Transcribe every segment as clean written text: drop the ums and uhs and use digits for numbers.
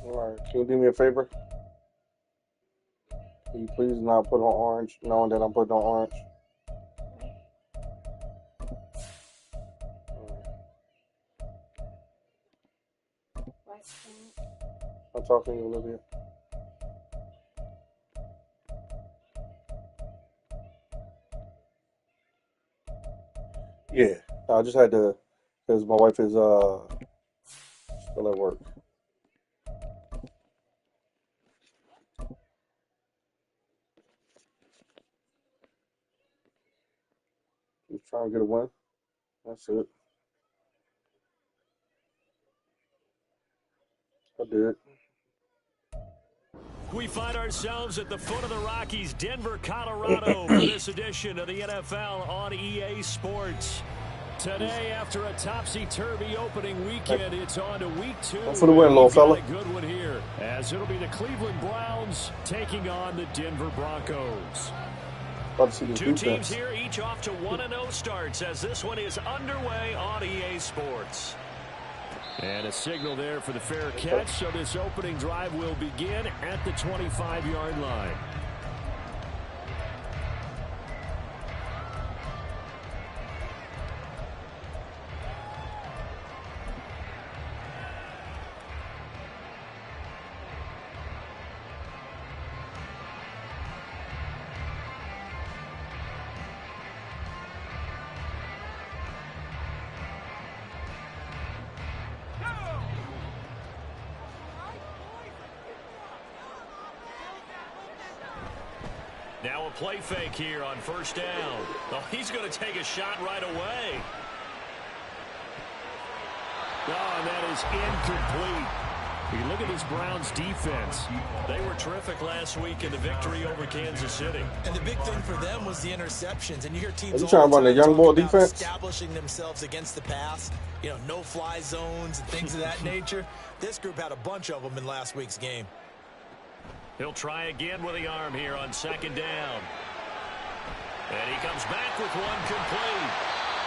All right, can you do me a favor? Can you please not put on orange, knowing that I'm putting on orange? I'm talking to you, Olivia. Yeah, I just had to, because my wife is still at work. Just trying to get a win. That's it. I did. We find ourselves at the foot of the Rockies, Denver, Colorado, for this edition of the NFL on EA Sports. Today, after a topsy-turvy opening weekend, it's on to week 2. For the win, little fella. A good one here, as it'll be the Cleveland Browns taking on the Denver Broncos. Two teams here, each off to 1-0 starts, as this one is underway on EA Sports. And a signal there for the fair catch, so this opening drive will begin at the 25-yard line. Now a play fake here on first down. Oh, he's going to take a shot right away. Oh, and that is incomplete. You look at this Browns defense. They were terrific last week in the victory over Kansas City. And the big thing for them was the interceptions. And you hear teams all trying to run the young ball defense, establishing themselves against the pass. You know, no-fly zones and things of that nature. This group had a bunch of them in last week's game. He'll try again with the arm here on second down. And he comes back with one complete.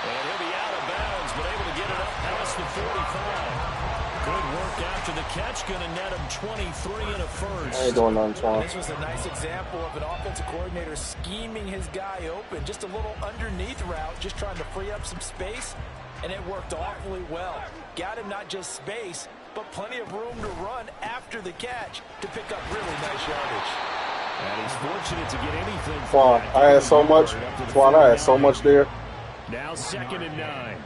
And he'll be out of bounds, but able to get it up past the 45. Good work after the catch. Going to net him 23 and a first. I ain't doing nothing, Twon. This was a nice example of an offensive coordinator scheming his guy open. Just a little underneath route, just trying to free up some space. And it worked awfully well. Got him not just space, but plenty of room to run after the catch to pick up really nice yardage. And he's fortunate to get anything. Twon, I had so much. Twon, I had so much there. Now 2nd and 9.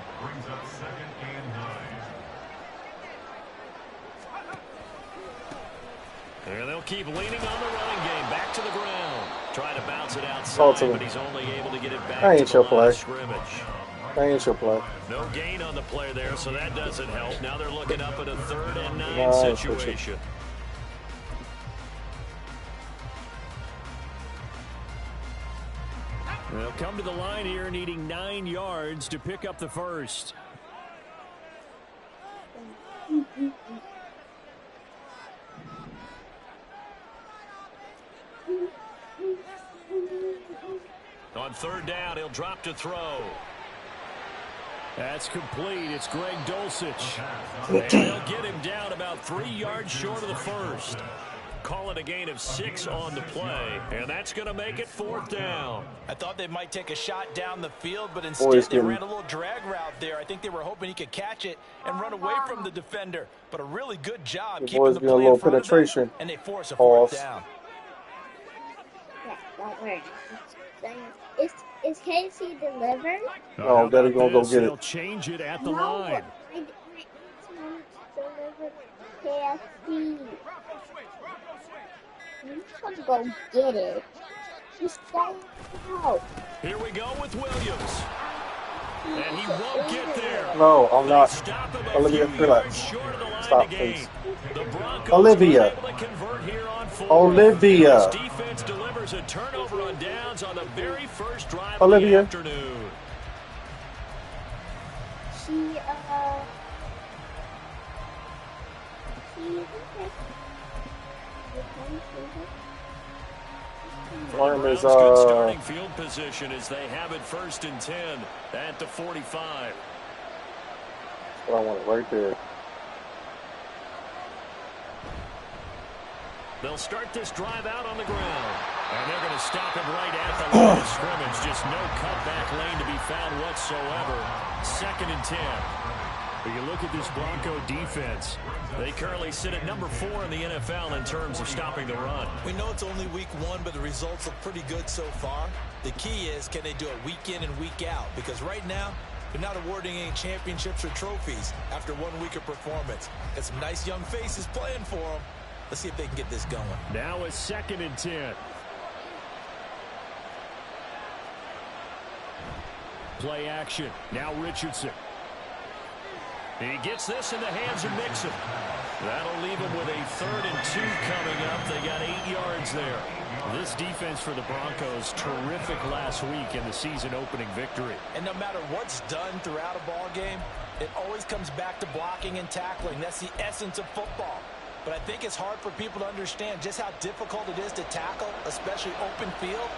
And they'll keep leaning on the running game. Back to the ground. Trying to bounce it outside, but he's only able to get it back to the line of scrimmage. That ain't your play. No gain on the play there, so that doesn't help. Now they're looking up at a 3rd and 9 situation. They'll come to the line here needing 9 yards to pick up the first. On 3rd down, he'll drop to throw. That's complete. It's Greg Dulcich. And they'll get him down about 3 yards short of the first. Call it a gain of 6 on the play, and that's going to make it 4th down. I thought they might take a shot down the field, but instead they ran a little drag route there. I think they were hoping he could catch it and run away from the defender. But a really good job keeping the play in front of them, and they force a 4th down. Yeah, don't worry. Is Casey delivered? No, Daddy gonna go get it. They'll change it at the line. I delivered KFC. You have to go get it. Just stay out. Here we go with Williams. And he won't get there. No, I'm not. Olivia, relax. Stop, please. Olivia. Olivia. Defense delivers a turnover on downs on the very first drive Olivia. of the afternoon. Arm is good starting field position as they have it 1st and 10 at the 45. That's what I want right there. They'll start this drive out on the ground. And they're going to stop him right at the line of scrimmage. Just no cutback lane to be found whatsoever. 2nd and 10. When you look at this Bronco defense, they currently sit at number 4 in the NFL in terms of stopping the run. We know it's only week 1, but the results look pretty good so far. The key is, can they do it week in and week out? Because right now, they're not awarding any championships or trophies after 1 week of performance. Got some nice young faces playing for them. Let's see if they can get this going. Now it's 2nd and 10. Play action. Now Richardson. He gets this in the hands of Mixon. That'll leave him with a 3rd and 2 coming up. They got 8 yards there. This defense for the Broncos, terrific last week in the season-opening victory. And no matter what's done throughout a ball game, it always comes back to blocking and tackling. That's the essence of football. But I think it's hard for people to understand just how difficult it is to tackle, especially open field.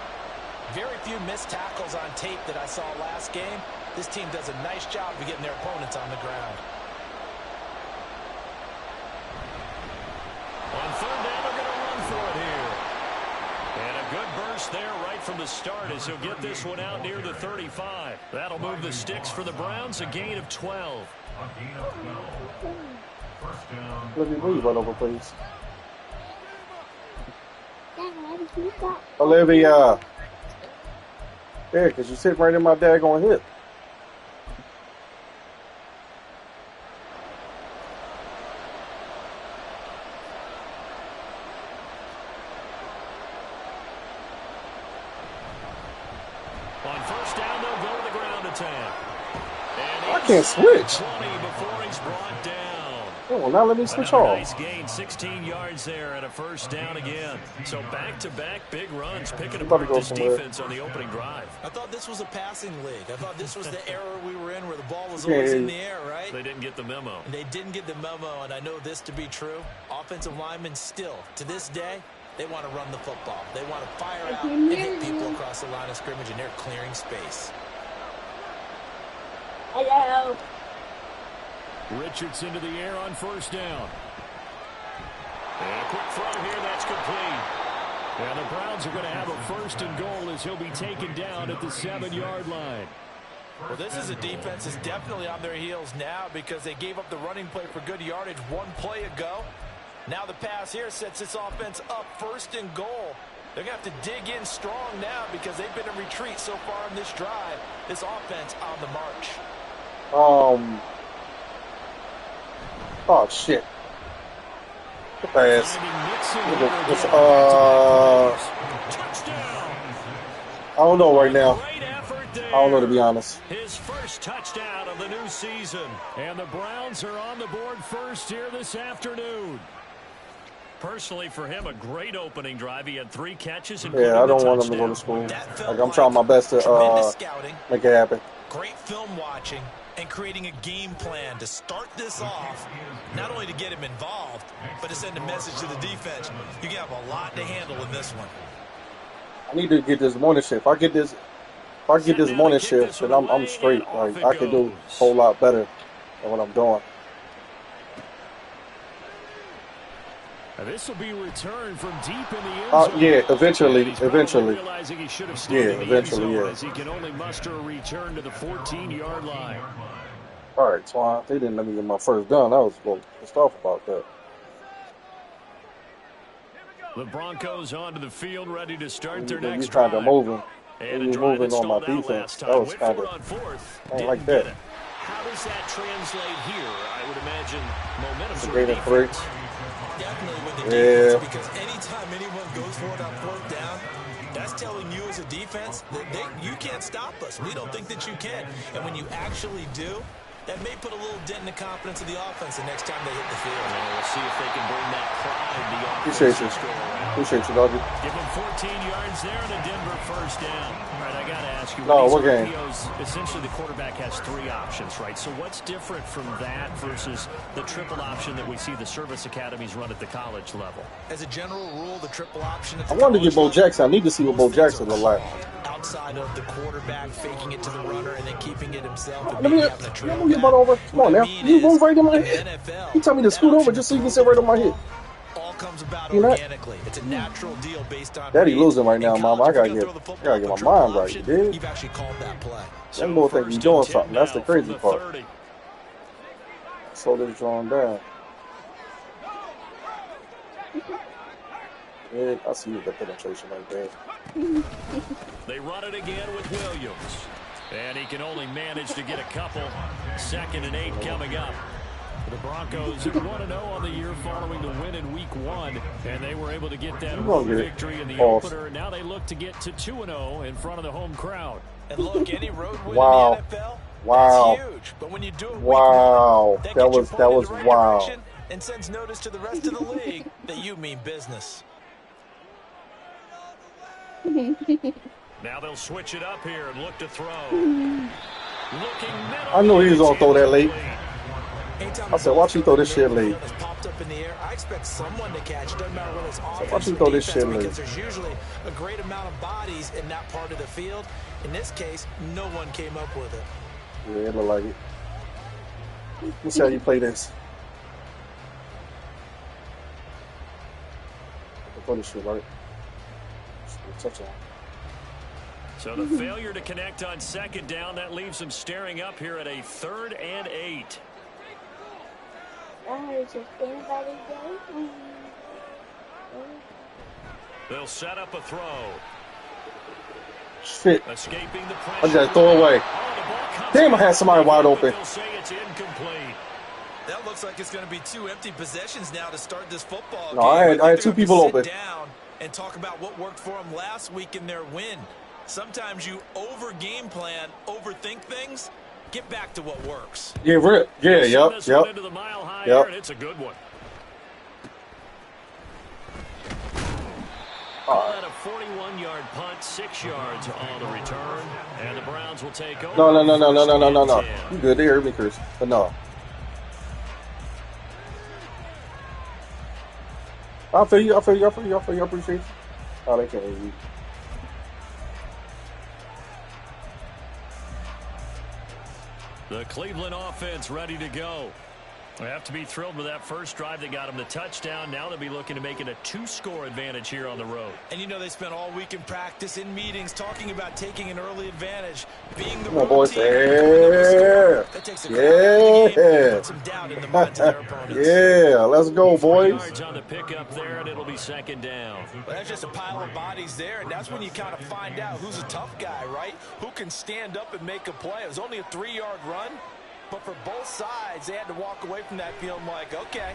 Very few missed tackles on tape that I saw last game. This team does a nice job of getting their opponents on the ground. On 3rd down, they're going to run for it here. And a good burst there right from the start as he'll get this one out near the 35. That'll move the sticks for the Browns, a gain of 12. Let me move right over, please. Olivia. Yeah, because you sit right in my daggone hip. On 1st down, they'll go to the ground attack. I can't switch. 20 before he's brought down. Oh, now let me switch off. Nice gain, 16 yards there and a 1st down again. So back-to-back big runs, picking apart this defense on the opening drive. I thought this was a passing league. I thought this was the era we were in where the ball was always in the air, right? They didn't get the memo. And they didn't get the memo, and I know this to be true. Offensive linemen still, to this day, they want to run the football. They want to fire out and hit people across the line of scrimmage, and they're clearing space. Hello. Richardson to the air on 1st down. And a quick throw here, that's complete. And the Browns are going to have a 1st and goal as he'll be taken down at the 7-yard line. Well, this is a defense that's definitely on their heels now because they gave up the running play for good yardage 1 play ago. Now the pass here sets this offense up 1st and goal. They're going to have to dig in strong now because they've been in retreat so far in this drive. This offense on the march. Oh, shit. The pass. I don't know right now. I don't know, to be honest. His 1st touchdown of the new season. And the Browns are on the board first here this afternoon. Personally, for him, a great opening drive. He had 3 catches. Yeah, I don't want him to go to school. Like, I'm trying my best to make it happen. Great film watching and creating a game plan to start this off, not only to get him involved, but to send a message to the defense. You have a lot to handle in this one. I need to get this morning shift. If I get this morning shift, then I'm straight. Like, I can do a whole lot better than what I'm doing. This will be returned from deep in the end zone. Yeah, eventually. Realizing he should have stayed in the eventually, end zone yeah. As he can only muster a return to the 14-yard line. All right, Twon. They didn't let me get my 1st down. I was a little pissed off about that. The Broncos onto the field, ready to start their next drive. You kind of moving. And you moving on my defense. That was kind of. I don't like that. How does that translate here? I would imagine momentum's a great three. Definitely with the defense, because anytime anyone goes for it on 4th down, that's telling you as a defense that you can't stop us. We don't think that you can. And when you actually do, that may put a little dent in the confidence of the offense the next time they hit the field. And we'll see if they can bring that pride the offense. Appreciate you, doggy. Give them 14 yards there and a Denver 1st down. All right, I got to ask you. No, what game? Essentially, the quarterback has 3 options, right? So what's different from that versus the triple option that we see the service academies run at the college level? As a general rule, the triple option at I the wanted to get Bo Jackson. I need to see what Bo Jackson look like. Outside of the quarterback faking it to the runner and then keeping it himself. Let me get your butt over. Come on now. You move right in my head. You tell me to scoot over just so you can sit right on my head. All comes about You know, organically. It's a natural deal based on Daddy reads. losing right now, In Mom. I college, gotta if you're get, gonna throw the I football gotta get for my triple mind right. You option, dig? you've actually called that play. Young boy think he's doing something. That's the crazy part. 30. Slow this drawing down. Yeah, I see the penetration right there. They run it again with Williams. And he can only manage to get a couple. 2nd and 8 coming up. The Broncos are 1-0 on the year following the win in Week 1. And they were able to get that road victory in the opener. Now they look to get to 2-0 in front of the home crowd. And look, any road win Wow. in the NFL, Wow. that's huge. But when you do it Wow. week 1, That was right wow. direction and sends notice to the rest of the league that you mean business. Now they'll switch it up here and look to throw. I knew he was gonna throw that late. I said, watch you throw this shit late. Popped up in the air. I expect someone to catch. It doesn't matter whether it's offense watch you or throw this defense, shit late. because there's usually a great amount of bodies in that part of the field. In this case, no one came up with it. Yeah, it looked like it. Let's see how you play this. Throw this shit, right? Touchdown. So the failure to connect on 2nd down, that leaves them staring up here at a 3rd and 8. They'll set up a throw. Shit. Escaping the I pressure. just had to throw it away. Damn, I had somebody wide open. They'll say it's incomplete. That looks like it's going to be 2 empty possessions now to start this football No, game. I had 2 people open. Down and talk about what worked for them last week in their win. Sometimes you over game plan, overthink things. Get back to what works. Yeah, yep. Into the mile high air, and it's a good one. Call that a 41-yard punt, 6 yards on the return, and the Browns will take over. No. You good? They heard me, Chris, but no. I feel you. I appreciate you. Oh, they can't hear you. The Cleveland offense ready to go. They have to be thrilled with that first drive that got them the touchdown. Now they'll be looking to make it a 2-score advantage here on the road. And you know they spent all week in practice, in meetings, talking about taking an early advantage, being the Come on, road boys. team. Yeah. That takes a game, puts some doubt in the minds of their opponents. Yeah, let's go, 4 boys. yards on the pickup there, and it'll be 2nd down. Well, that's just a pile of bodies there, and that's when you kind of find out who's a tough guy, right? Who can stand up and make a play. It was only a 3-yard run. But for both sides, they had to walk away from that feeling like, okay,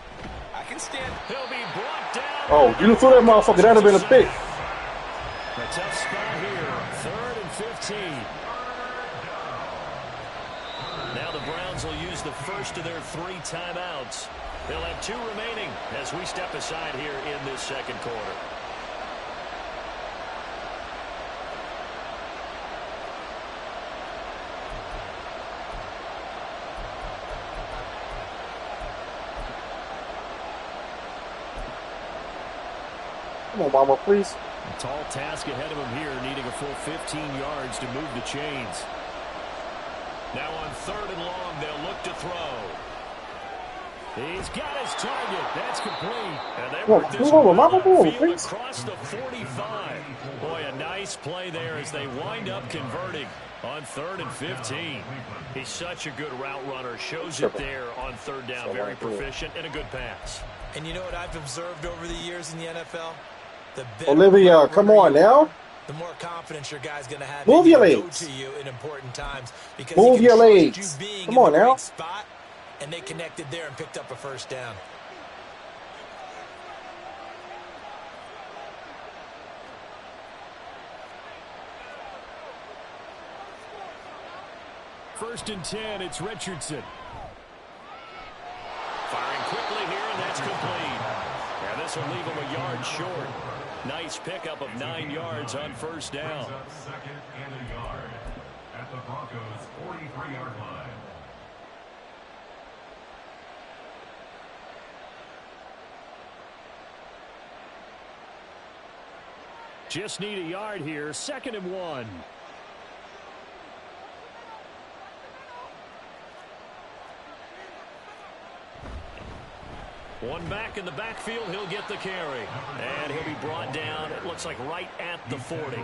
I can stand. He'll be brought down. Oh, you threw that motherfucker. That would have been a pick. A tough spot here. 3rd and 15. Now the Browns will use the first of their 3 timeouts. They'll have 2 remaining as we step aside here in this 2nd quarter. Come on, Mama, please. A tall task ahead of him here, needing a full 15 yards to move the chains. Now on 3rd and long, they'll look to throw. He's got his target. That's complete. And they work this one across the 45. Boy, a nice play there as they wind up converting on 3rd and 15. He's such a good route runner. Shows it there on 3rd down. Very proficient and a good pass. And you know what I've observed over the years in the NFL? Olivia, come on now. The more confidence your guy's going to have. Move your legs. To you in important times because move your legs. Come on now. Spot, and they connected there and picked up a 1st down. First and 10, it's Richardson. Firing quickly here, and that's complete. And this will leave him a yard short. Nice pickup of 9 yards on 1st down. 2nd and a yard at the Broncos' 43-yard line. Just need a yard here. 2nd and 1. One back in the backfield, he'll get the carry. And he'll be brought down, it looks like right at the 40.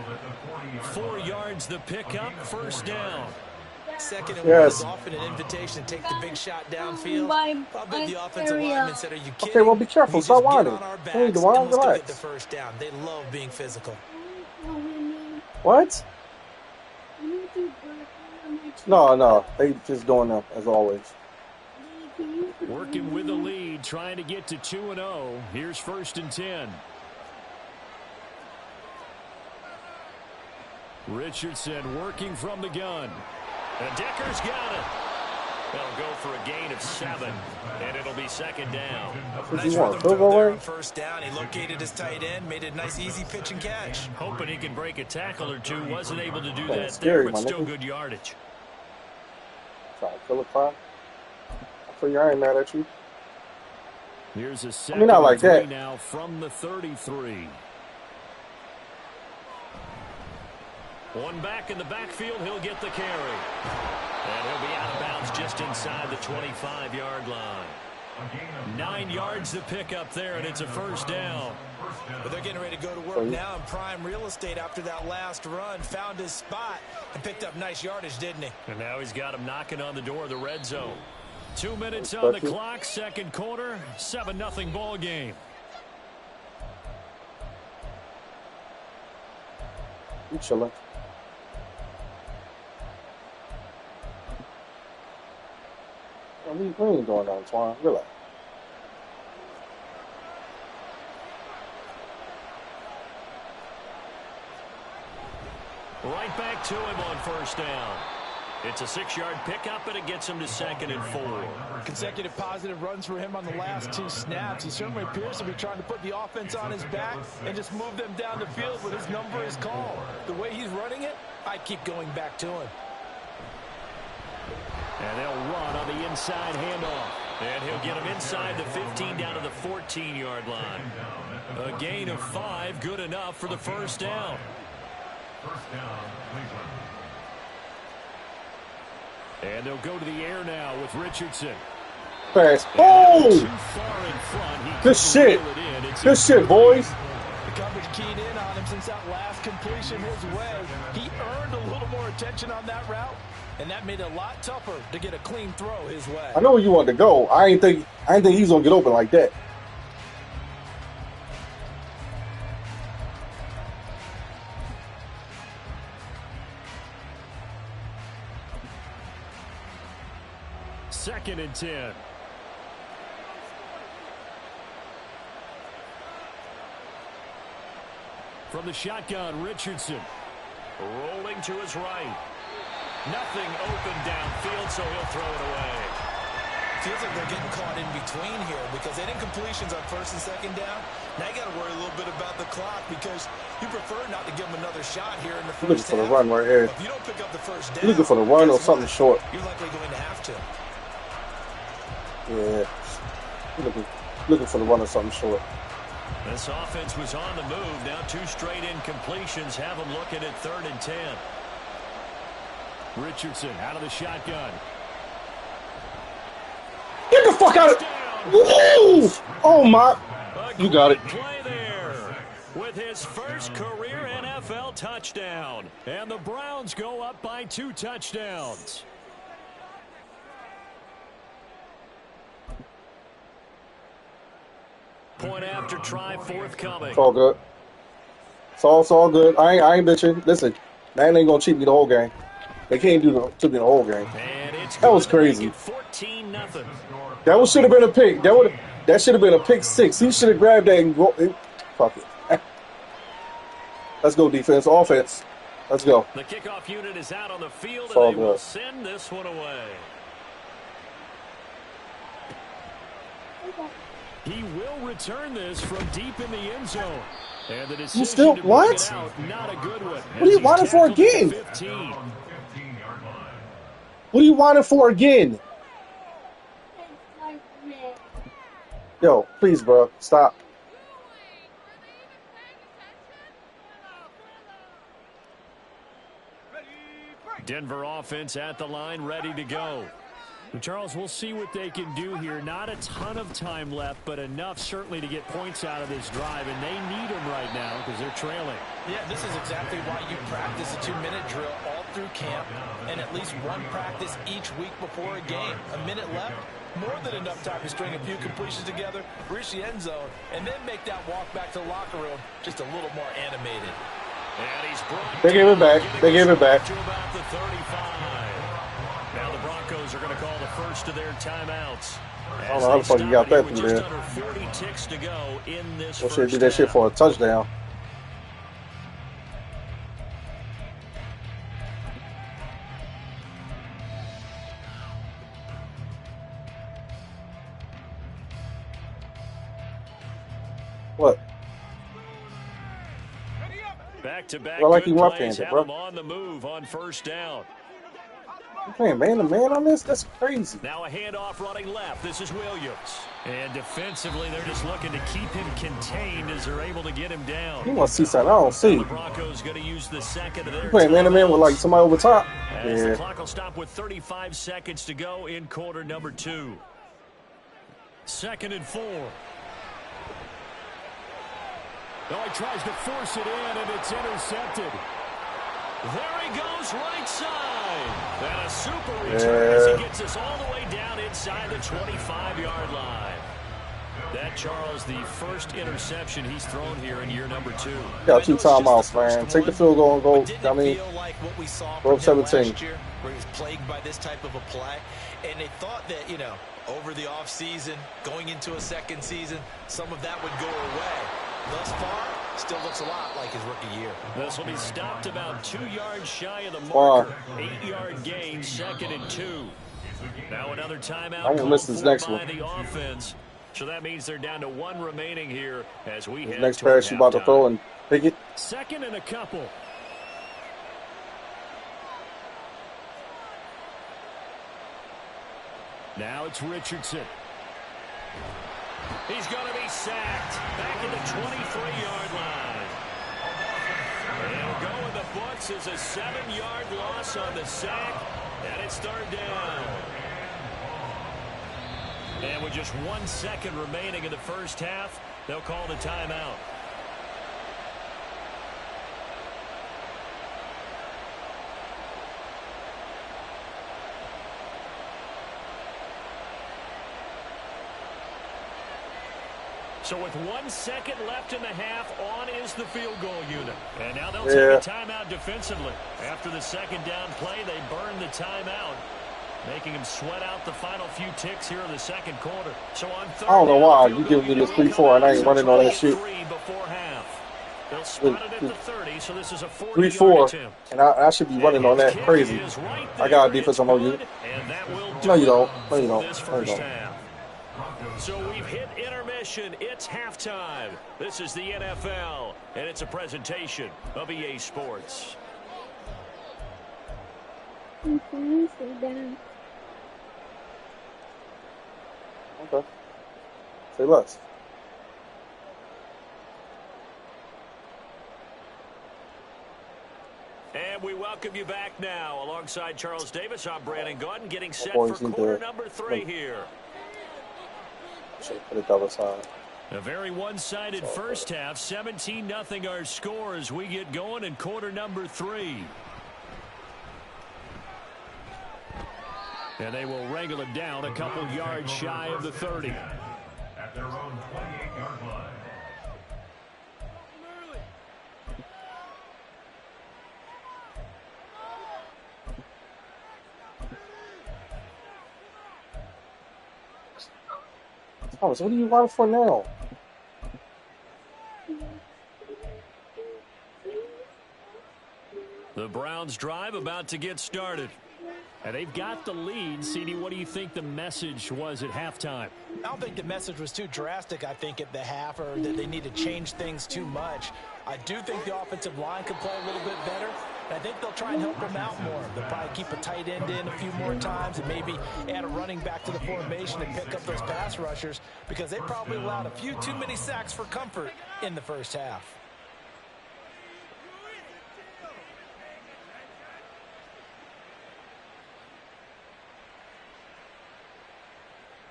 4 yards the pickup, first down. Second and one is often an invitation to take the big shot downfield. I bet the offensive lineman said, "Are you kidding?" Okay, well, be careful. Stop whining. Hey, Twon, relax. Get the first down. They love being physical. What? No. They just doing them, as always. Working with the lead, trying to get to 2-0. Here's 1st and 10. Richardson working from the gun. And Decker's got it. They'll go for a gain of 7, and it'll be 2nd down. Nice rhythm throw there on 1st down. He located his tight end, made a nice, easy pitch and catch. Hoping he can break a tackle or two. Wasn't able to do that there, but still good yardage. Sorry, Philip Fry. I ain't mad at you. Here's a 2nd not like and 3 that. now from the 33. One back in the backfield, he'll get the carry. And he'll be out of bounds just inside the 25-yard line. 9 yards to pick up there, and it's a 1st down. But they're getting ready to go to work now in prime real estate after that last run. Found his spot and picked up nice yardage, didn't he? And now he's got him knocking on the door of the red zone. 2 minutes on the clock, 2nd quarter, 7-0 ball game. You chilling. We ain't doing that, Twon. Relax. Right back to him on 1st down. It's a 6-yard pickup, and it gets him to 2nd and 4. Consecutive positive runs for him on the last 2 snaps. He certainly appears to be trying to put the offense on his back and just move them down the field when his number is called. The way he's running it, I keep going back to him. And they'll run on the inside handoff. And he'll get him inside the 15 down to the 14-yard line. A gain of 5, good enough for the 1st down. And they'll go to the air now with Richardson. Pass. Oh! Good shit. Good shit, boys. The coverage keyed in on him since that last completion his way. He earned a little more attention on that route, and that made it a lot tougher to get a clean throw his way. I know where you want to go. I ain't think he's gonna get open like that. Second and 10. From the shotgun, Richardson. Rolling to his right. Nothing open downfield, so he'll throw it away. Feels like they're getting caught in between here because they didn't completions on 1st and 2nd down. Now you got to worry a little bit about the clock because you prefer not to give them another shot here in the first Looking for the run right here. If you don't pick up the 1st down, looking for the run or something short. You're likely going to have to. Yeah. Looking for the run or something short. This offense was on the move. Now 2 straight incompletions have them looking at 3rd and 10. Richardson out of the shotgun. Get the fuck out of it! Woo! Oh my! You got it. Play there with his first career NFL touchdown. And the Browns go up by 2 touchdowns. Point after try forthcoming. It's all good. It's all good. I ain't bitching. Listen, man ain't gonna cheat me the whole game. They can't do to me the whole game. That was crazy. 14-0. That should have been a pick. That should have been a pick 6. He should have grabbed that and go. Fuck it. Let's go defense, offense. Let's go. The kickoff unit is out on the field, and they will send this one away. He will return this from deep in the end zone. And the decision you still to what? It out, not a good one. What are you wanting for again? What are you wanting for again? Yo, please, bro, stop. Denver offense at the line, ready to go. Charles, we'll see what they can do here. Not a ton of time left, but enough certainly to get points out of this drive, and they need them right now because they're trailing. Yeah, this is exactly why you practice a 2-minute drill all through camp and at least one practice each week before a game. A minute left, more than enough time to string a few completions together, reach the end zone, and then make that walk back to the locker room just a little more animated. And he's brought They gave it back. They gave it back. to about the 35. Now the Broncos are going to call the first of their timeouts. I don't know how the fuck you got that through there. Just under 40 ticks to go in this Well, first shit, did that shit half. for a touchdown. What? Back-to-back I like good you plays left-handed, have bro. him on the move on first down. You playing man-to-man on this? That's crazy. Now a handoff running left. This is Williams. And defensively, they're just looking to keep him contained as they're able to get him down. You want to see something I don't see. The Broncos going to use the second of their You playing man-to-man with like somebody over top? As the Yeah. clock will stop with 35 seconds to go in quarter number 2. 2nd and 4. Oh, he tries to force it in, and it's intercepted. There he goes, right side. And a super return as he gets us all the way down inside the 25-yard line. That, Charles, the first interception he's thrown here in year number 2. Got 2 timeouts, man. Take the field goal and go. Didn't I mean, feel like what we saw go from up him 17. last year, where he was plagued by this type of a play, and they thought that, you know, over the offseason, going into a second season, some of that would go away. Thus far, still looks a lot like his rookie year. This will be stopped about 2 yards shy of the marker. 8-yard gain, 2nd and 2. Now another timeout I'm gonna miss this next by one. the offense. So that means they're down to 1 remaining here as we head Next toward pass you about to halftime. throw and pick it. 2nd and a couple. Now it's Richardson. He's going to be sacked back at the 23-yard line. It'll go in the books as a 7-yard loss on the sack, and it's 3rd down. And with just 1 second remaining in the first half, they'll call the timeout. So with 1 second left in the half, on is the field goal unit. And now they'll take a timeout defensively. After the 2nd down play, they burn the timeout, making them sweat out the final few ticks here in the 2nd quarter. So on 3rd I don't know down, why the you field giving me goal this unit 3-4 and I ain't will running on that shit. 3 before half. They'll spot it at the 30, so this is a 40-yard 3-4, attempt. and I should be running on that crazy. I got a defense on you. And that will No, you do don't. it No, you for don't. this No, you first don't. half. So we've hit intermission. It's halftime. This is the NFL, and it's a presentation of EA Sports. Sit down. Okay. Say less. And we welcome you back now. Alongside Charles Davis, I'm Brandon Gordon, getting set boys for need quarter to- number 3 here. Should put it double time. A very one-sided first half. 17-0 our score as we get going in quarter number 3. And they will wrangle it down a couple yards shy of the 30. At their own 28-yard line. Thomas, what do you want for now? The Browns drive about to get started. And they've got the lead. CD, what do you think the message was at halftime? I don't think the message was too drastic, I think, at the half, or that they need to change things too much. I do think the offensive line could play a little bit better. And I think they'll try and help them out more. They'll probably keep a tight end in a few more times and maybe add a running back to the formation and pick up those pass rushers, because they probably allowed a few too many sacks for comfort in the first half.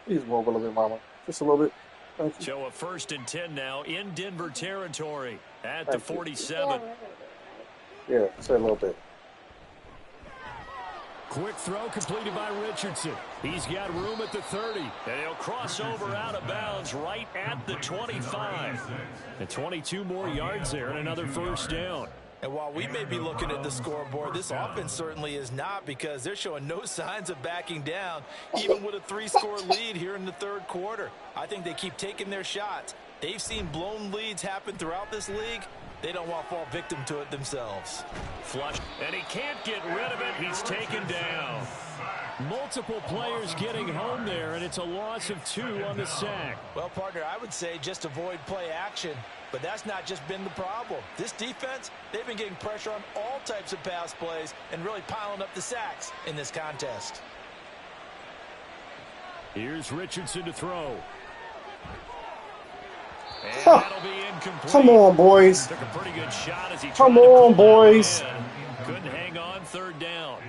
Please move a little bit, mama. Just a little bit. Thank you. So a 1st and 10 now in Denver territory at the 47. Yeah, say a little bit. Quick throw completed by Richardson. He's got room at the 30. And he'll cross over out of bounds right at the 25. And 22 more yards there and another 1st down. And while we may be looking at the scoreboard, this offense certainly is not, because they're showing no signs of backing down, even with a 3-score lead here in the 3rd quarter. I think they keep taking their shots. They've seen blown leads happen throughout this league. They don't want to fall victim to it themselves. Flush, and he can't get rid of it. He's taken down. Multiple players getting home there, and it's a loss of 2 on the sack. Well, partner, I would say just avoid play action, but that's not just been the problem. This defense, they've been getting pressure on all types of pass plays and really piling up the sacks in this contest. Here's Richardson to throw. And that'll be incomplete. Come on, boys. Took a pretty good shot as he Come on, boys. Couldn't hang on 3rd down.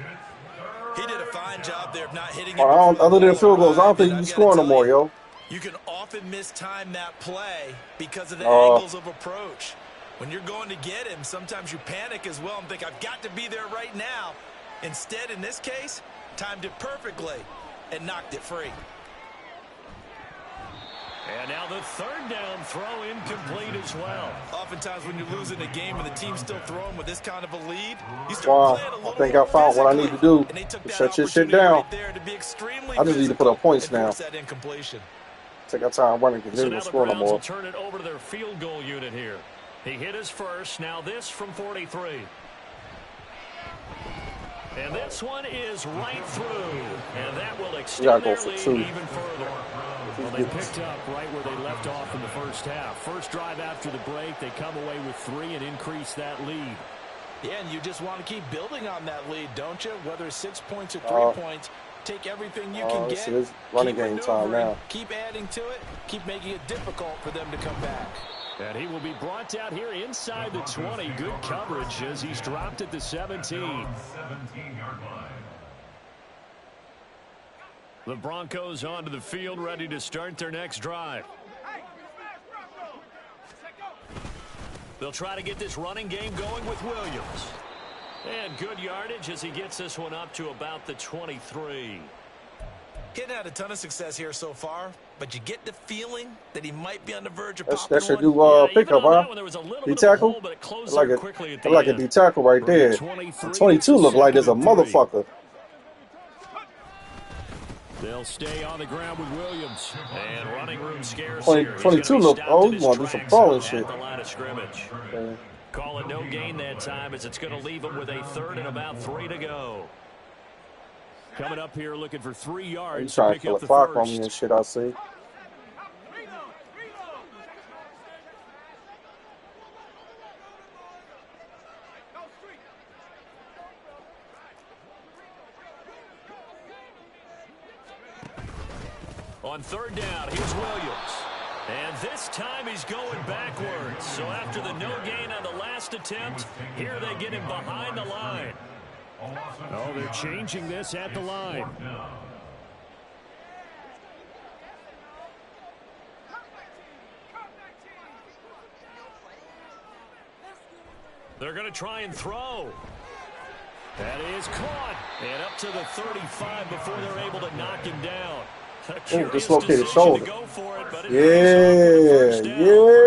He did a fine job there of not hitting it. Other than field goals, I don't think you can score no more, yo. You can often mistime that play because of the angles of approach. When you're going to get him, sometimes you panic as well and think, I've got to be there right now. Instead, in this case, timed it perfectly and knocked it free. And now the 3rd down throw incomplete as well. Oftentimes when you're losing a game and the team's still throwing with this kind of a lead, you start playing a little I think I found what I need to do. Shut your shit down. I just need to put up points now. Take our time running because they're going to score no more. Will turn it over to their field goal unit here. He hit his first. Now this from 43. And this one is right through. And that will extend their lead even further. Well, they picked up right where they left off in the 1st half. First drive after the break, they come away with 3 and increase that lead. Yeah, and you just want to keep building on that lead, don't you? Whether it's 6 points or 3 points, take everything you can get. It's running game time now. Keep adding to it. Keep making it difficult for them to come back. And he will be brought down here inside the 20. Good coverage as he's dropped at the 17. 17-yard line. The Broncos onto the field, ready to start their next drive. They'll try to get this running game going with Williams. And good yardage as he gets this one up to about the 23. He hadn't had a ton of success here so far, but you get the feeling that he might be on the verge of popping. That should do pickup, huh? D-tackle? I like a D-tackle right there. 22 look like there's a motherfucker. They'll stay on the ground with Williams. And running room scarce 22 look, oh, you want to do some falling shit. The line of scrimmage. Call it no gain that time as it's going to leave him with a 3rd and about 3 to go. Coming up here looking for 3 yards. He's trying to kill a clock on me and shit, I see. On 3rd down, here's Williams. And this time he's going backwards. So after the no gain on the last attempt, here they get him behind the line. Oh, they're changing this at the line. They're going to try and throw. That is caught. And up to the 35 before they're able to knock him down. Oh, dislocated shoulder. Yeah.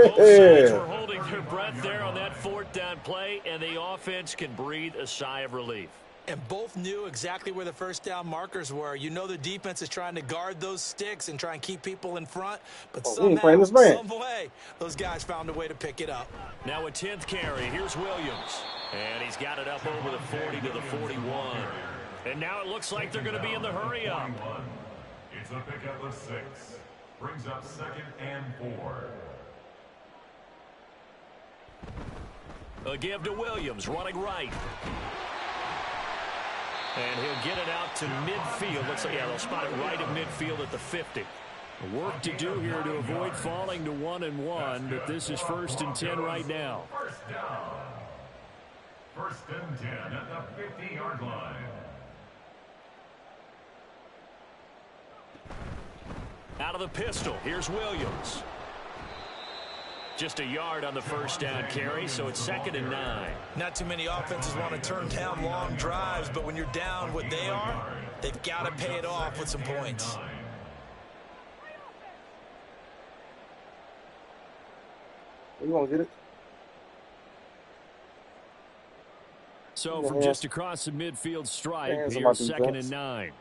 Both sides were holding their breath there on that 4th down play, and the offense can breathe a sigh of relief. And both knew exactly where the 1st down markers were. You know the defense is trying to guard those sticks and try and keep people in front. But somehow, some way, those guys found a way to pick it up. Now a 10th carry. Here's Williams. And he's got it up over the 40 to the 41. And now it looks like they're going to be in the hurry up. It's a pickup of 6. Brings up 2nd and 4. A give to Williams, running right. And he'll get it out to midfield. Looks like, yeah, they'll spot it right at midfield at the 50. Work to do here to avoid falling to 1-1, but this is 1st and 10 right now. 1st down. 1st and 10 at the 50-yard line. Out of the pistol, here's Williams. Just a yard on the first down carry, so it's 2nd and 9. Not too many offenses want to turn down long drives, but when you're down what they are, they've got to pay it off with some points. You want to get it? So from just across the midfield stripe, here's 2nd and 9.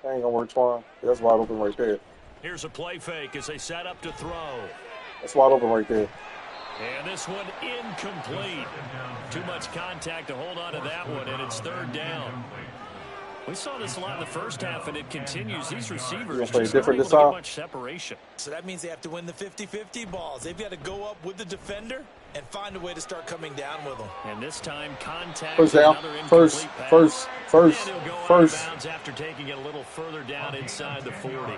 I ain't gonna work Twon. That's wide open right there. Here's a play fake as they set up to throw. That's wide open right there. And this one incomplete. Too much contact to hold on to that one, and it's 3rd down. We saw this a lot in the first half, and it continues. These receivers just aren't able to get much separation. So that means they have to win the 50-50 balls. They've got to go up with the defender and find a way to start coming down with them. And this time, contact. First down. First. And he'll go out of bounds after taking it a little further down inside the 40.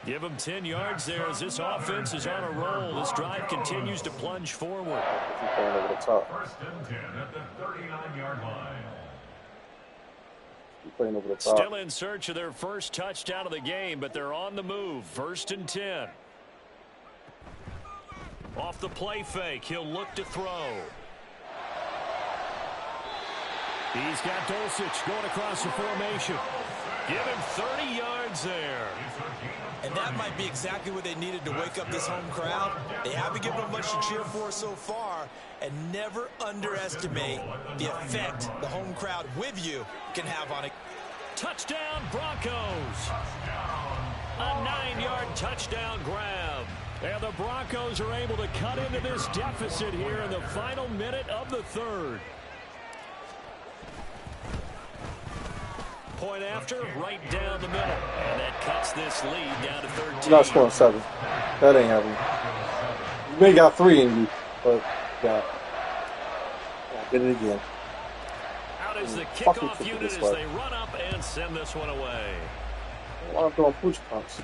Give him 10 yards there as this offense is on a roll. This drive continues to plunge forward. Over the top. 1st and 10 at the 39-yard line. Playing over the top. Still in search of their first touchdown of the game, but they're on the move. 1st and 10. Off the play fake, he'll look to throw. He's got Dulcich going across the formation. Give him 30 yards there. And that might be exactly what they needed to wake up this home crowd. They haven't given them much to cheer for so far, and never underestimate the effect the home crowd with you can have on it. Touchdown, Broncos. A 9-yard touchdown grab. And the Broncos are able to cut into this deficit here in the final minute of the 3rd. Point after, right down the middle. And that cuts this lead down to 13. Not scoring 7. That ain't happening. You may got 3 in you, but yeah. Did it again. Out is the kickoff unit as they run up and send this one away. I'm doing push pumps.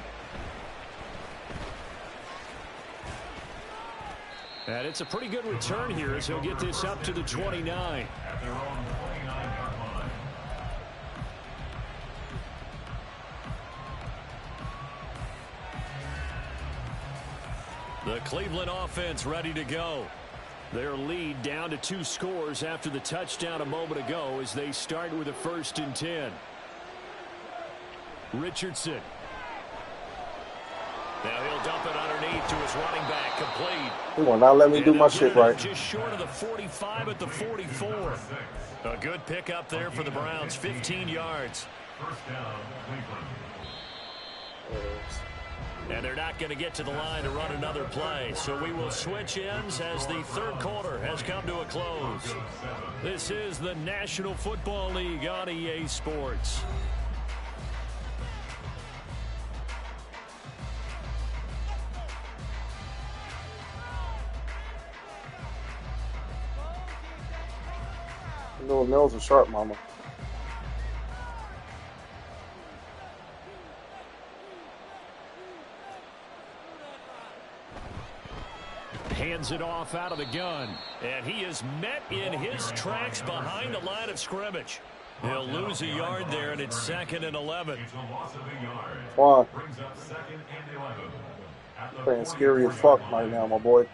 And it's a pretty good return here as he'll get this up to the 29. The Cleveland offense ready to go. Their lead down to 2 scores after the touchdown a moment ago as they start with a 1st and 10. Richardson. Now he'll dump it underneath to his running back, complete. He will not let me do my shit right. Just short of the 45 at the 44. A good pickup there for the Browns, 15 yards. 1st down, Cleveland. And they're not going to get to the line to run another play. So we will switch ends as the 3rd quarter has come to a close. This is the National Football League on EA Sports. Little nails are sharp, mama. Hands it off out of the gun. And he is met in his tracks behind the line of scrimmage. He'll lose a yard there, and it's 2nd and 11. Twon. Playing scary as fuck right now, my boy.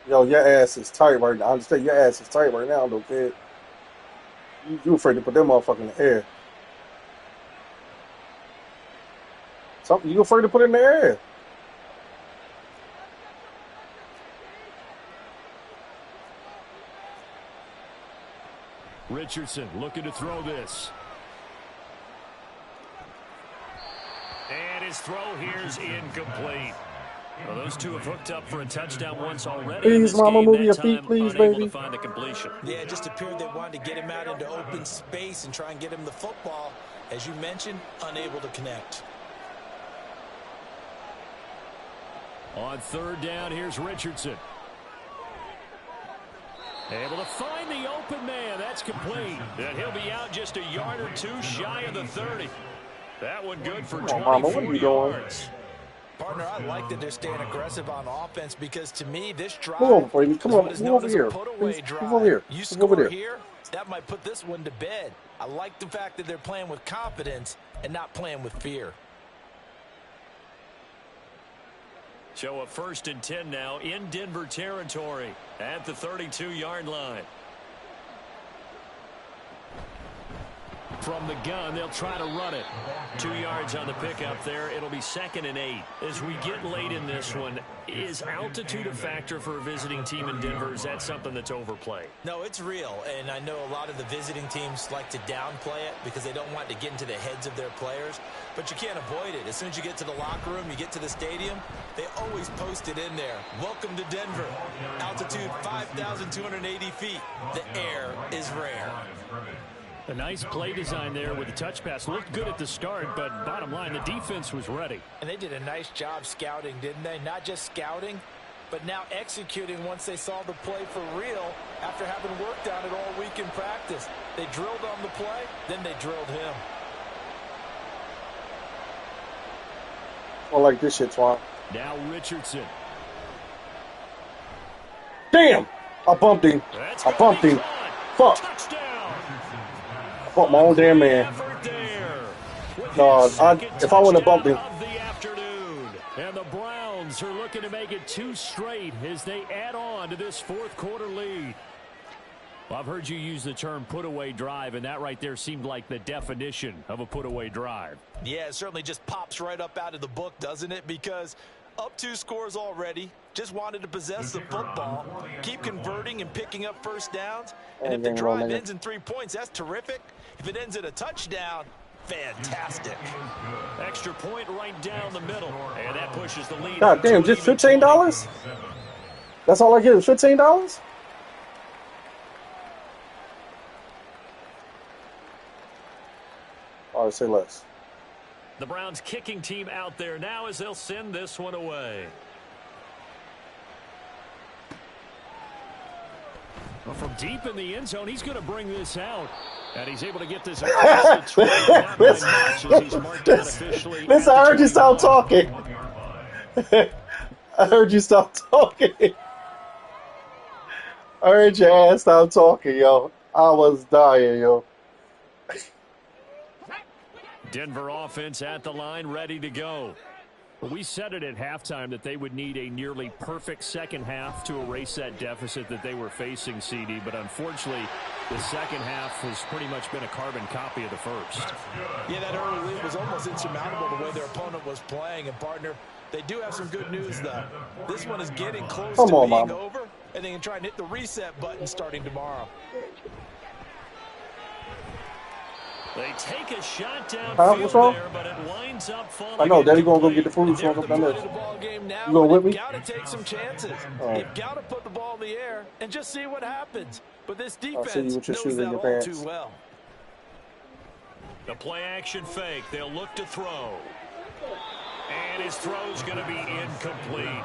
Yo, your ass is tight right now. I understand your ass is tight right now, though, kid. You afraid to put that motherfucker in the air. You afraid to put it in the air. Richardson looking to throw this. And his throw here's incomplete. Well, those two have hooked up for a touchdown once already. Please, mama, move your feet, please, baby. To find the completion. Yeah, it just appeared they wanted to get him out into open space and try and get him the football. As you mentioned, unable to connect. On 3rd down, here's Richardson. Able to find the open man. That's complete. And he'll be out just a yard or 2 shy of the 30. That one good for 24 yards. Partner, I like that they're staying aggressive on offense because to me, this drive come on, baby. Come on, move over here. Move over here. You score here, that might put this one to bed. I like the fact that they're playing with confidence and not playing with fear. So a 1st and 10 now in Denver territory at the 32-yard line. From the gun, they'll try to run it. 2 yards on the pickup there. It'll be 2nd and 8. As we get late in this one, is altitude a factor for a visiting team in Denver? Is that something that's overplayed? No, it's real, and I know a lot of the visiting teams like to downplay it because they don't want to get into the heads of their players, but you can't avoid it. As soon as you get to the locker room, you get to the stadium, they always post it in there. Welcome to Denver. Altitude 5,280 feet. The air is rare. A nice play design there with the touch pass. Looked good at the start, but bottom line, the defense was ready. And they did a nice job scouting, didn't they? Not just scouting, but now executing once they saw the play for real after having worked on it all week in practice. They drilled on the play, then they drilled him. I like this shit, Twon. Now Richardson. Damn! I bumped him. I bumped him. Fuck. Touchdown. I bumped my own damn man. No, if I wouldn't have bumped him. And the Browns are looking to make it 2 straight as they add on to this 4th quarter lead. Well, I've heard you use the term put-away drive, and that right there seemed like the definition of a put-away drive. Yeah, it certainly just pops right up out of the book, doesn't it? Because up 2 scores already, just wanted to possess the football, keep converting and picking up first downs. And if the drive ends in 3 points, that's terrific. If it ends in a touchdown, fantastic. Extra point right down the middle, and that pushes the lead. God damn, just $15? That's all I get is $15? All right, say less. The Browns kicking team out there now as they'll send this one away. Well, from deep in the end zone, he's going to bring this out. And he's able to get this across the 20. Listen, I heard you stop talking. I heard you stop talking. I heard your ass stop talking, yo. I was dying, yo. Denver offense at the line, ready to go. We said it at halftime that they would need a nearly perfect second half to erase that deficit that they were facing, CD. But unfortunately, the second half has pretty much been a carbon copy of the first. Yeah, that early lead was almost insurmountable the way their opponent was playing. And, partner, they do have some good news, though. This one is getting close to being over, and they can try and hit the reset button starting tomorrow. They take a shot downfield there, but it winds up falling. I know, Daddy gonna go get the food. You gonna whip me? Got to take some chances. You've got to put the ball in the air and just see what happens. But this defense knows that all too well. The play action fake. They'll look to throw. And his throw's going to be incomplete.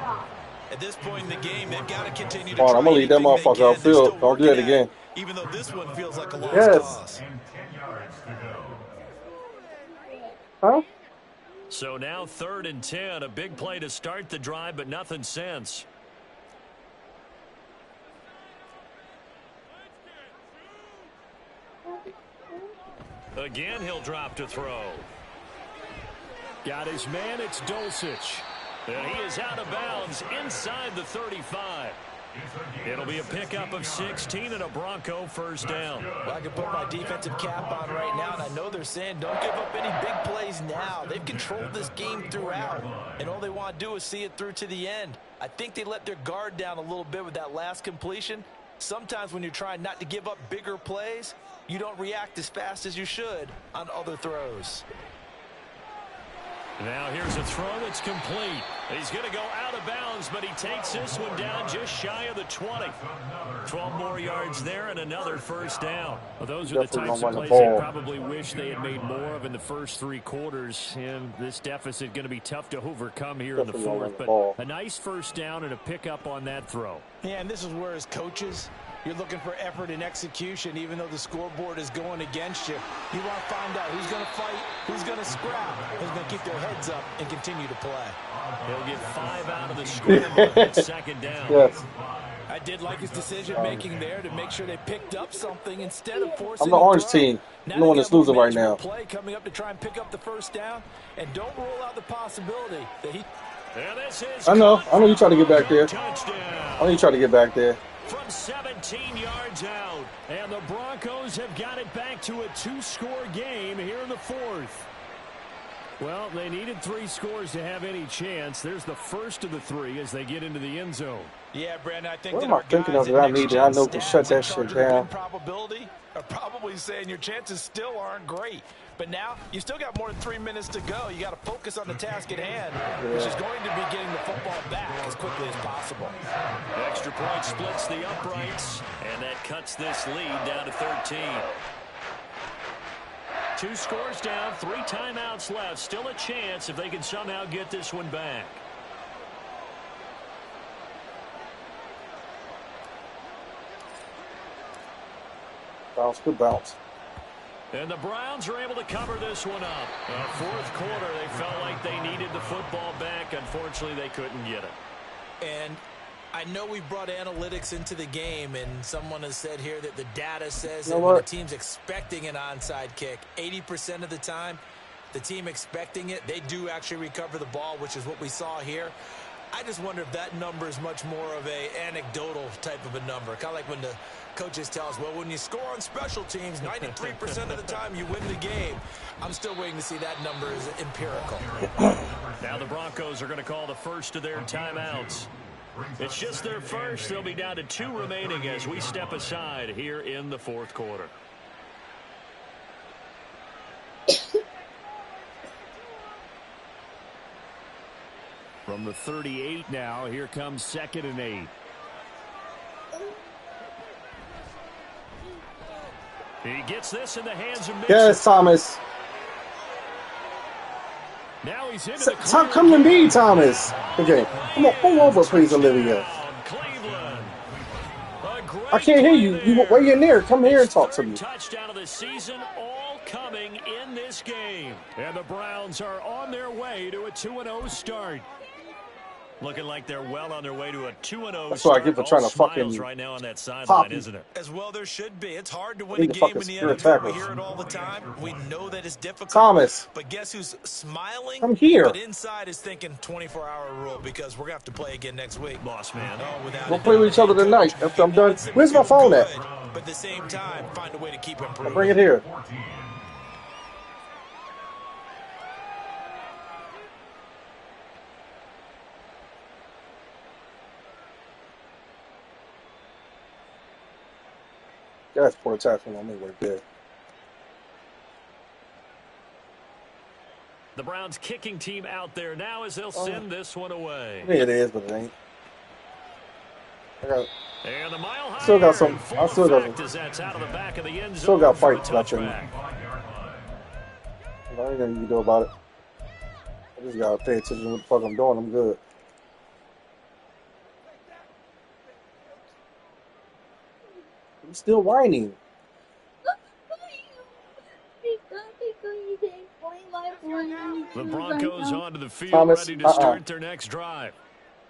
At this point in the game, they've got to continue to I'm gonna leave that motherfucker outfield. Don't do that again. Even though this one feels like a lost cause. Huh? So now 3rd and 10, a big play to start the drive, but nothing since. Again, he'll drop to throw. Got his man, it's Dulcich. And he is out of bounds inside the 35. It'll be a pickup of 16 and a Bronco first down. Well, I can put my defensive cap on right now, and I know they're saying don't give up any big plays now. They've controlled this game throughout, and all they want to do is see it through to the end. I think they let their guard down a little bit with that last completion. Sometimes when you're trying not to give up bigger plays, you don't react as fast as you should on other throws. Now here's a throw that's complete. He's going to go out of bounds, but he takes this one down just shy of the 20. 12 more yards there and another first down. Well, those are the types of plays they probably wish they had made more of in the first 3 quarters. And this deficit going to be tough to overcome here in the 4th. But a nice first down and a pickup on that throw. Yeah, and this is where as coaches, you're looking for effort and execution, even though the scoreboard is going against you. You want to find out who's going to fight, who's going to scrap, who's going to keep their heads up and continue to play. He'll get 5 out of the scoreboard on second down. Yes. I did like his decision-making there to make sure they picked up something instead of forcing. I'm the orange team. I'm the one that's losing right now. Play coming up to try and pick up the first down, and don't rule out the possibility that he. I know you trying to get back there. I know you trying to get back there. From 17 yards out, and the Broncos have got it back to a 2-score game here in the fourth. Well, they needed 3 scores to have any chance. There's the first of the 3 as they get into the end zone. Yeah, Brandon, I think what that am I thinking of that I need to? I know to shut that shit down. Probability are probably saying your chances still aren't great. But now, you still got more than 3 minutes to go. You got to focus on the task at hand, which is going to be getting the football back as quickly as possible. Extra point splits the uprights, and that cuts this lead down to 13. 2 scores down, 3 timeouts left. Still a chance if they can somehow get this one back. Bounce, good bounce. And the Browns are able to cover this one up. Fourth quarter, they felt like they needed the football back. Unfortunately, they couldn't get it. And I know we brought analytics into the game, and someone has said here that the data says that when the team's expecting an onside kick, 80% of the time, the team expecting it, they do actually recover the ball, which is what we saw here. I just wonder if that number is much more of a anecdotal type of a number. Kind of like when the coaches tell us, well, when you score on special teams, 93% of the time you win the game. I'm still waiting to see that number is empirical. Now the Broncos are going to call the first of their timeouts. It's just their first. They'll be down to 2 remaining as we step aside here in the fourth quarter. From the 38 now, here comes 2nd and 8. He gets this in the hands of Mitchell. Yes, Thomas. Now he's into Come to me, Thomas. Okay, come on, pull over, please, Olivia. I can't hear you. You way in there. Come here and talk to me. Touchdown of the season, all coming in this game, and the Browns are on their way to a 2-0 start. Looking like they're well on their way to a 2-0. That's what I get for trying to fucking right now on that sideline, isn't it? As well, there should be. It's hard to win a game in the NFL. We hear it all the time. We know that it's difficult. Thomas, but guess who's smiling? I'm here. But inside is thinking 24-hour rule because we're gonna have to play again next week. Boss man. We'll play with each other tonight after I'm done. Where's my phone at? But at the same time, find a way to keep improving. I'll bring it here. That's poor tackling on me right there. The Browns kicking team out there now as they'll send this one away. Yeah, it is, but it ain't. And the mile high still got some. I still got some. Still got fights left in me. There ain't nothing you can do about it. I just gotta pay attention to what the fuck I'm doing. I'm good. I'm still whining. The Broncos onto the field, ready to start their next drive.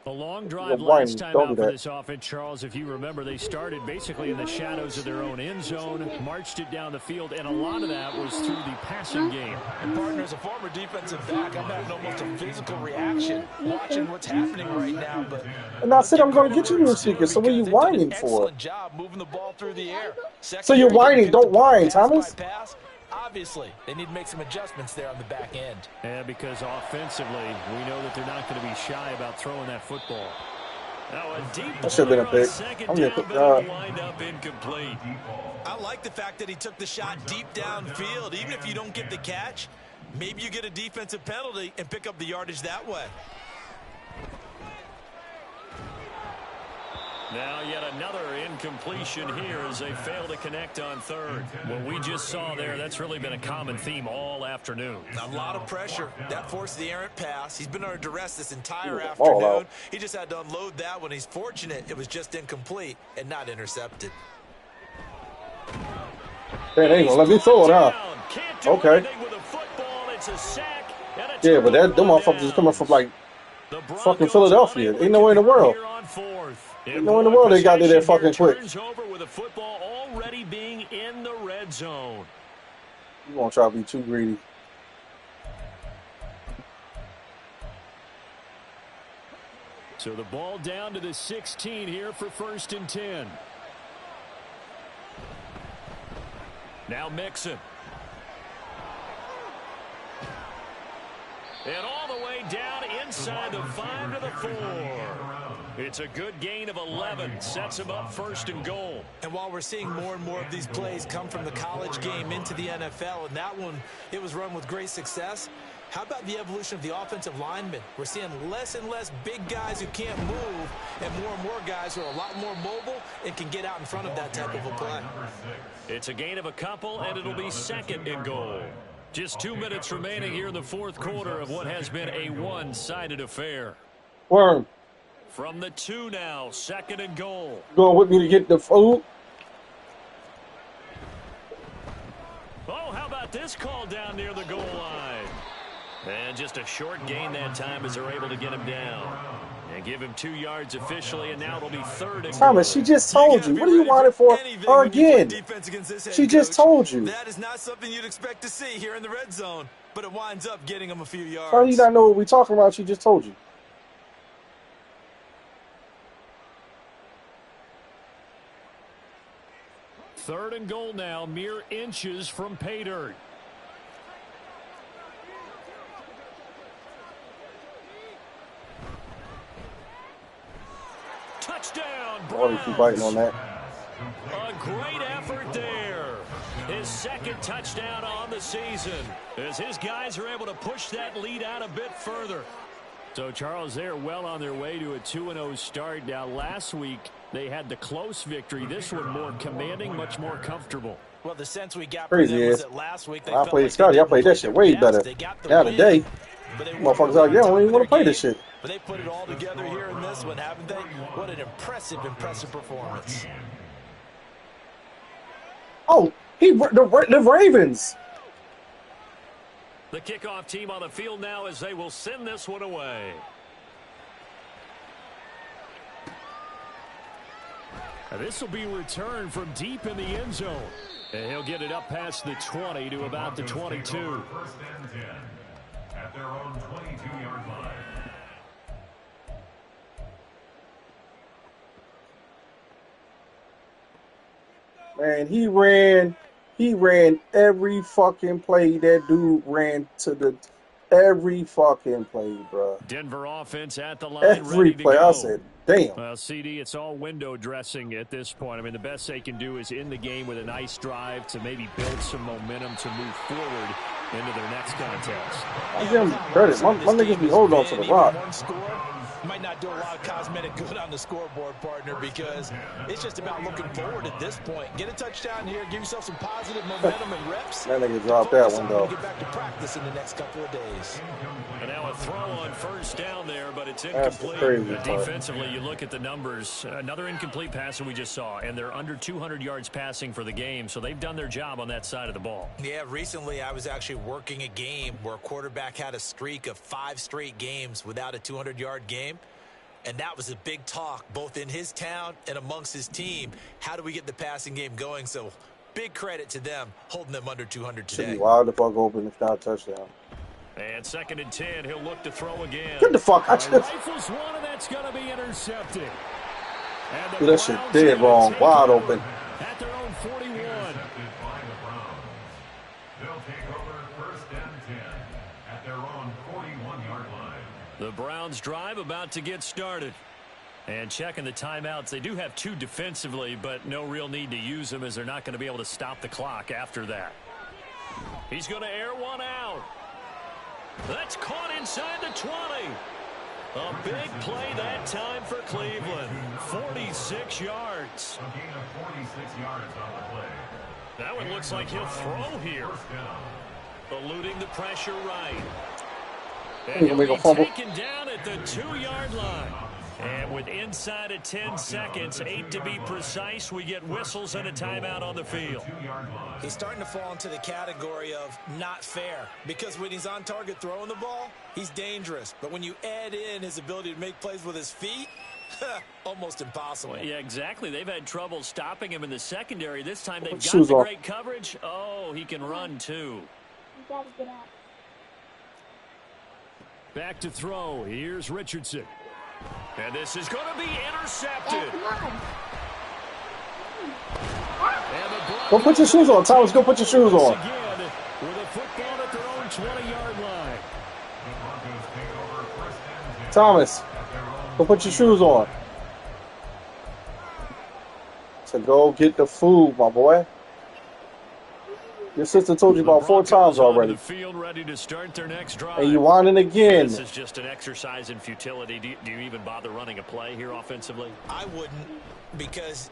A long drive last time out for this offense, Charles. If you remember, they started basically in the shadows of their own end zone, marched it down the field, and a lot of that was through the passing game. And partner, as a former defensive back, I'm having almost a physical reaction watching what's happening right now. But and I said I'm going to get you new speakers. So what are you whining for? Job moving the ball through the air. So you're whining. Don't whine, Thomas. Obviously, they need to make some adjustments there on the back end. Yeah, because offensively, we know that they're not going to be shy about throwing that football. Now a deep that should have been a pick. I'm going to wind up incomplete. I like the fact that he took the shot deep downfield. Even if you don't get the catch, maybe you get a defensive penalty and pick up the yardage that way. Now yet another incompletion here as they fail to connect on third. What we just saw there, that's really been a common theme all afternoon. A lot of pressure. That forced the errant pass. He's been under duress this entire afternoon. He just had to unload that one. He's fortunate it was just incomplete and not intercepted. They ain't gonna let me throw it, huh? Okay. Yeah, but them motherfuckers is coming from like fucking Philadelphia. Ain't nowhere in the world. Ain't nowhere in the world they got there fucking quick. Over with the football already being in the red zone. You won't try to be too greedy. So the ball down to the 16 here for 1st and 10. Now Mixon. And all the way down inside the 5 to the 4. It's a good gain of 11. Sets him up 1st and goal. And while we're seeing more and more of these plays come from the college game into the NFL, and that one, it was run with great success, how about the evolution of the offensive linemen? We're seeing less and less big guys who can't move and more guys who are a lot more mobile and can get out in front of that type of a play. It's a gain of a couple, and it'll be 2nd and goal. Just 2 minutes remaining here in the 4th quarter of what has been a one-sided affair. Worm. From the 2 now, 2nd and goal. Going with me to get the food. Oh, how about this call down near the goal line? And just a short gain that time as they're able to get him down. And give him 2 yards officially, and now it'll be 3rd and Thomas, she just told you. What do you want it for her again? She just told you. That is not something you'd expect to see here in the red zone, but it winds up getting him a few yards. How do you not know what we're talking about? She just told you. Third and goal now, mere inches from pay dirt. Touchdown, Browns. Keep biting on that. A great effort there. His 2nd touchdown on the season as his guys are able to push that lead out a bit further. So, Charles, they're well on their way to a 2-0 start. Now, last week, they had the close victory. This one more commanding, much more comfortable. Well, the sense we got from them was that last week they I played Scotty. I played that shit way better. Now today, motherfuckers out there don't even want to play this shit. But they put it all together here in this one, haven't they? What an impressive performance. Oh, the Ravens. The kickoff team on the field now as they will send this one away. Now this will be returned from deep in the end zone. And he'll get it up past the 20 to about the 22. 1st and 10 at their own 22-yard line. Man, he ran every fucking play. That dude ran to every fucking play, bro. Denver offense at the line. Every play. I said, damn. Well, CD, it's all window dressing at this point. I mean, the best they can do is in the game with a nice drive to maybe build some momentum to move forward into their next contest. I give him credit. My niggas be holding on to the rock. Might not do a lot of cosmetic good on the scoreboard, partner, because it's just about looking forward at this point. Get a touchdown here, give yourself some positive momentum and reps. That nigga dropped that one, though. Get back to practice in the next couple of days. And now a throw on 1st down there, but it's incomplete. Defensively, you look at the numbers. Another incomplete pass that we just saw, and they're under 200 yards passing for the game, so they've done their job on that side of the ball. Yeah, recently I was actually working a game where a quarterback had a streak of 5 straight games without a 200-yard game. And that was a big talk, both in his town and amongst his team. How do we get the passing game going? So big credit to them, holding them under 200 today. Should be wild the fuck open if not a touchdown. And 2nd and 10, he'll look to throw again. Get the fuck out. Rifles one, and that's going to be intercepted. Dude, that shit dead wrong, wide open. At their own 41. They'll take over 1st and 10 at their own 41-yard line. The Browns drive about to get started. And checking the timeouts, they do have 2 defensively, but no real need to use them as they're not going to be able to stop the clock after that. He's going to air one out. That's caught inside the 20. A big play that time for Cleveland. 46 yards. A gain of 46 yards on the play. That one looks like he'll throw here. Eluding the pressure right. And he'll be taken down at the 2-yard line. And with inside of 10 seconds, 8 to be precise, we get whistles and a timeout on the field. He's starting to fall into the category of not fair, because when he's on target throwing the ball, he's dangerous. But when you add in his ability to make plays with his feet, almost impossible. Well, yeah, exactly. They've had trouble stopping him in the secondary. This time they've got the great coverage. Oh, he can run too. Get out. Back to throw. Here's Richardson. And this is going to be intercepted. Go put your shoes on, Thomas. Go put your shoes on. Again, with a football at their own 20-yard line. Thomas, go put your shoes on. So go get the food, my boy. Your sister told you about 4 times already. Field ready to start their next drive. And you whining again. This is just an exercise in futility. Do you even bother running a play here offensively? I wouldn't, because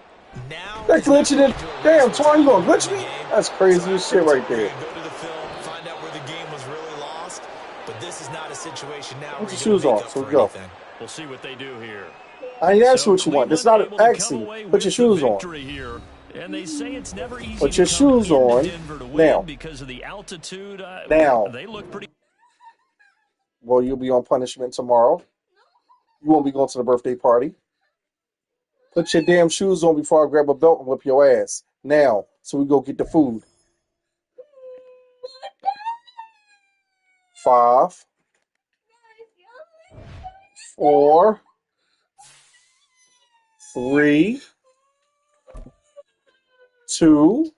now that glitching it. Damn, Twon, you gonna glitch me? That's crazy as shit right there. Go to the film, find out where the game was really lost, but this is not a situation now. Put your shoes on, so we go. We'll see what they do here. I ain't asked you what you want. It's not an accent. Put your shoes on. Here. And they say it's never easy Put your shoes on now. Because of the altitude. Now. They look pretty. Well, you'll be on punishment tomorrow. You won't be going to the birthday party. Put your damn shoes on before I grab a belt and whip your ass. Now, so we go get the food. 5, 4, 3, 2,